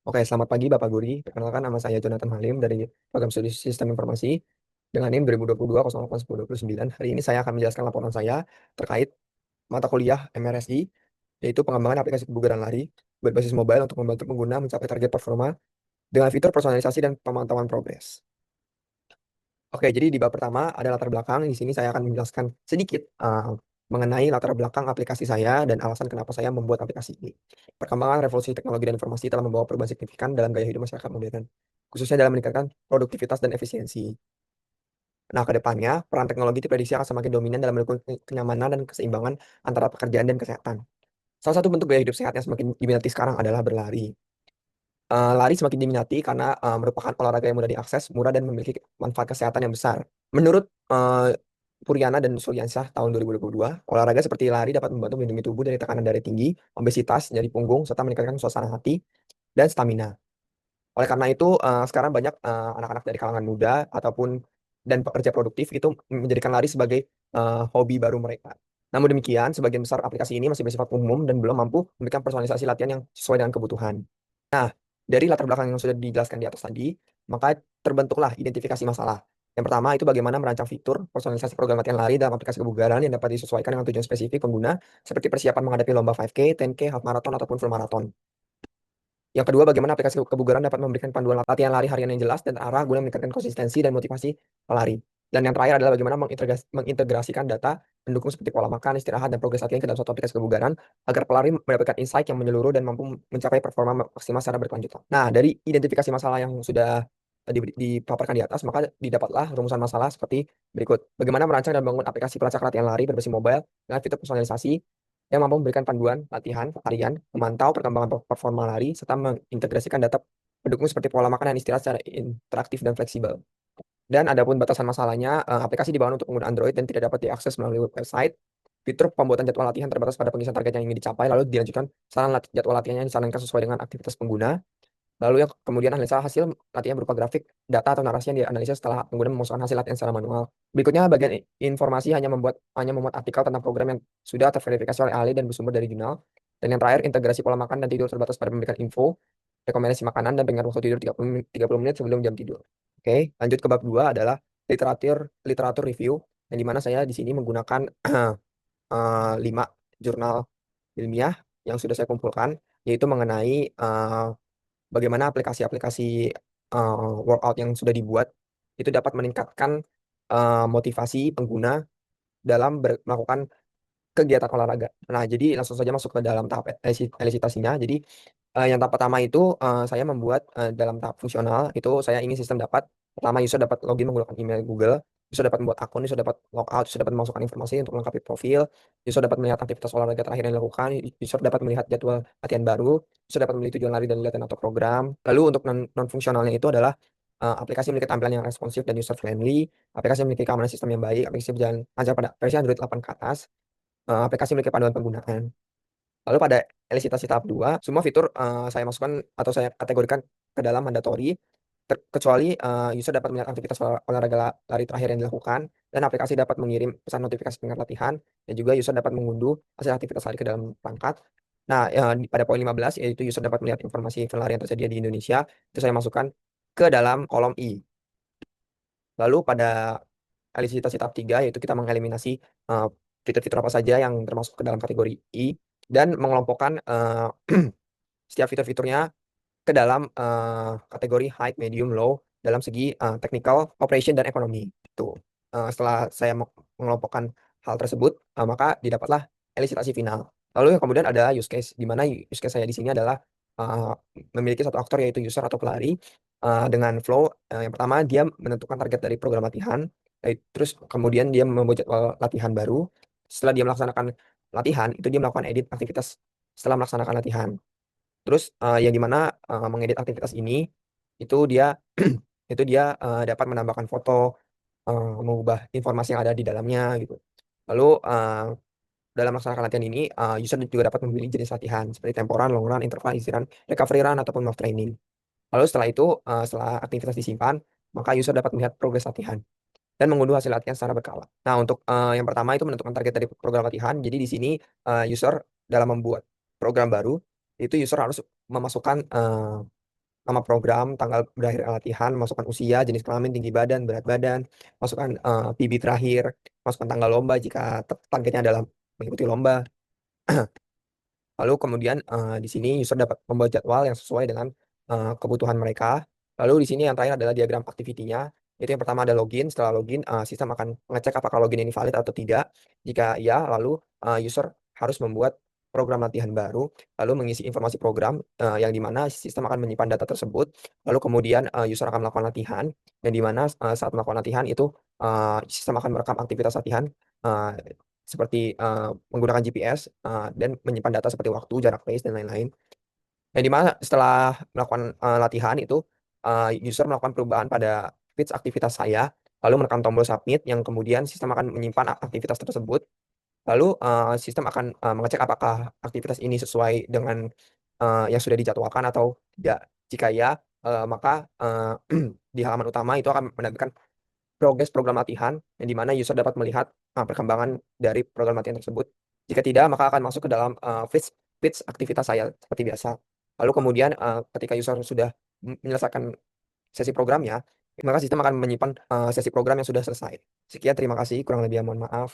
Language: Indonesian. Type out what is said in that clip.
Oke, selamat pagi Bapak Guri. Perkenalkan nama saya Jonathan Halim dari Program Studi Sistem Informasi dengan NIM 2022-08-1029. Hari ini saya akan menjelaskan laporan saya terkait mata kuliah MRSI, yaitu pengembangan aplikasi kebugaran lari berbasis mobile untuk membantu pengguna mencapai target performa dengan fitur personalisasi dan pemantauan progres. Oke, jadi di bab pertama ada latar belakang. Di sini saya akan menjelaskan sedikit mengenai latar belakang aplikasi saya dan alasan kenapa saya membuat aplikasi ini. Perkembangan revolusi teknologi dan informasi telah membawa perubahan signifikan dalam gaya hidup masyarakat modern, khususnya dalam meningkatkan produktivitas dan efisiensi. Nah, ke depannya, peran teknologi diprediksi akan semakin dominan dalam mendukung kenyamanan dan keseimbangan antara pekerjaan dan kesehatan. Salah satu bentuk gaya hidup sehat yang semakin diminati sekarang adalah berlari. Lari semakin diminati karena merupakan olahraga yang mudah diakses, murah, dan memiliki manfaat kesehatan yang besar. Menurut Puriana dan Sulyansyah tahun 2022, olahraga seperti lari dapat membantu melindungi tubuh dari tekanan darah tinggi, obesitas, nyeri punggung, serta meningkatkan suasana hati dan stamina. Oleh karena itu, sekarang banyak anak-anak dari kalangan muda ataupun dan pekerja produktif itu menjadikan lari sebagai hobi baru mereka. Namun demikian, sebagian besar aplikasi ini masih bersifat umum dan belum mampu memberikan personalisasi latihan yang sesuai dengan kebutuhan. Nah, dari latar belakang yang sudah dijelaskan di atas tadi, maka terbentuklah identifikasi masalah. Yang pertama itu bagaimana merancang fitur personalisasi program latihan lari dalam aplikasi kebugaran yang dapat disesuaikan dengan tujuan spesifik pengguna, seperti persiapan menghadapi lomba 5K, 10K, half marathon, ataupun full marathon. Yang kedua, bagaimana aplikasi kebugaran dapat memberikan panduan latihan lari harian yang jelas dan terarah guna meningkatkan konsistensi dan motivasi pelari. Dan yang terakhir adalah bagaimana mengintegrasikan data pendukung seperti pola makan, istirahat, dan progres latihan ke dalam suatu aplikasi kebugaran agar pelari mendapatkan insight yang menyeluruh dan mampu mencapai performa maksimal secara berkelanjutan. Nah, dari identifikasi masalah yang sudah dipaparkan di atas, maka didapatlah rumusan masalah seperti berikut. Bagaimana merancang dan membangun aplikasi pelacak latihan lari berbasis mobile dengan fitur personalisasi yang mampu memberikan panduan latihan harian, memantau perkembangan performa lari, serta mengintegrasikan data pendukung seperti pola makan dan istirahat secara interaktif dan fleksibel. Dan adapun batasan masalahnya, aplikasi dibangun untuk pengguna Android dan tidak dapat diakses melalui website. Fitur pembuatan jadwal latihan terbatas pada pengisian target yang ingin dicapai, lalu dilanjutkan saran jadwal latihannya disarankan sesuai dengan aktivitas pengguna. Lalu yang kemudian analisa hasil latihan berupa grafik, data atau narasi yang dianalisis setelah pengguna memasukkan hasil latihan secara manual. Berikutnya bagian informasi hanya memuat artikel tentang program yang sudah terverifikasi oleh ahli dan bersumber dari jurnal. Dan yang terakhir integrasi pola makan dan tidur terbatas pada memberikan info, rekomendasi makanan dan pengingat waktu tidur 30 menit sebelum jam tidur. Oke, lanjut ke bab 2 adalah literatur literatur review yang dimana saya di sini menggunakan 5 jurnal ilmiah yang sudah saya kumpulkan, yaitu mengenai bagaimana aplikasi-aplikasi workout yang sudah dibuat itu dapat meningkatkan motivasi pengguna dalam melakukan kegiatan olahraga. Nah, jadi langsung saja masuk ke dalam tahap elisitasinya. Jadi yang tahap pertama itu saya membuat dalam tahap fungsional itu saya ingin sistem dapat pertama user dapat login menggunakan email Google, user dapat membuat akun, user dapat logout, user dapat memasukkan informasi untuk melengkapi profil, user dapat melihat aktivitas olahraga terakhir yang dilakukan, user dapat melihat jadwal latihan baru, user dapat memilih tujuan lari dan latihan atau program. Lalu untuk non fungsionalnya itu adalah aplikasi memiliki tampilan yang responsif dan user friendly, aplikasi memiliki keamanan sistem yang baik, aplikasi berjalan lancar pada versi Android 8 ke atas, aplikasi memiliki panduan penggunaan. Lalu pada elisitasi tahap 2, semua fitur saya masukkan atau saya kategorikan ke dalam mandatory, kecuali user dapat melihat aktivitas olahraga lari terakhir yang dilakukan, dan aplikasi dapat mengirim pesan notifikasi pengingat latihan, dan juga user dapat mengunduh hasil aktivitas lari ke dalam perangkat. Nah, pada poin 15, yaitu user dapat melihat informasi event lari yang tersedia di Indonesia, itu saya masukkan ke dalam kolom I. Lalu pada elisitasi tahap 3 yaitu kita mengeliminasi eh, fitur-fitur apa saja yang termasuk ke dalam kategori I dan mengelompokkan setiap fitur-fiturnya ke dalam kategori high, medium, low dalam segi technical, operation, dan ekonomi. Itu. Setelah saya mengelompokkan hal tersebut, maka didapatlah elisitasi final. Lalu yang kemudian ada use case, di mana use case saya di sini adalah uh, memiliki satu aktor yaitu user atau pelari dengan flow. Yang pertama dia menentukan target dari program latihan, terus kemudian dia membuat jadwal latihan baru. Setelah dia melaksanakan latihan, itu dia melakukan edit aktivitas setelah melaksanakan latihan. Terus yang dimana mengedit aktivitas ini itu dia dapat menambahkan foto, mengubah informasi yang ada di dalamnya gitu. Lalu dalam melaksanakan latihan ini, user juga dapat memilih jenis latihan seperti tempo run, long run, interval, easy run, recovery run, ataupun move training. Lalu setelah itu, setelah aktivitas disimpan, maka user dapat melihat progres latihan dan mengunduh hasil latihan secara berkala. Nah, untuk yang pertama itu menentukan target dari program latihan. Jadi di sini user dalam membuat program baru, itu user harus memasukkan nama program, tanggal berakhir latihan, masukkan usia, jenis kelamin, tinggi badan, berat badan, masukkan PB terakhir, masukkan tanggal lomba jika targetnya adalah mengikuti lomba. Lalu kemudian, di sini user dapat membuat jadwal yang sesuai dengan, kebutuhan mereka. Lalu di sini yang terakhir adalah diagram activity-nya, itu yang pertama ada login, setelah login, sistem akan mengecek apakah login ini valid atau tidak. Jika iya, lalu, user harus membuat program latihan baru, lalu mengisi informasi program, yang di mana sistem akan menyimpan data tersebut, lalu kemudian, user akan melakukan latihan, yang di mana, saat melakukan latihan itu, sistem akan merekam aktivitas latihan, seperti, menggunakan GPS, dan menyimpan data seperti waktu, jarak pace, dan lain-lain. Yang di mana setelah melakukan, latihan itu, user melakukan perubahan pada feeds aktivitas saya, lalu menekan tombol submit yang kemudian sistem akan menyimpan aktivitas tersebut. Lalu, sistem akan, mengecek apakah aktivitas ini sesuai dengan, yang sudah dijadwalkan atau tidak. Jika iya, maka, di halaman utama itu akan menampilkan progres program latihan, yang di mana user dapat melihat, perkembangan dari program latihan tersebut. Jika tidak, maka akan masuk ke dalam, feeds feeds aktivitas saya seperti biasa. Lalu kemudian, ketika user sudah menyelesaikan sesi programnya, maka sistem akan menyimpan, sesi program yang sudah selesai. Sekian, terima kasih, kurang lebihnya mohon maaf.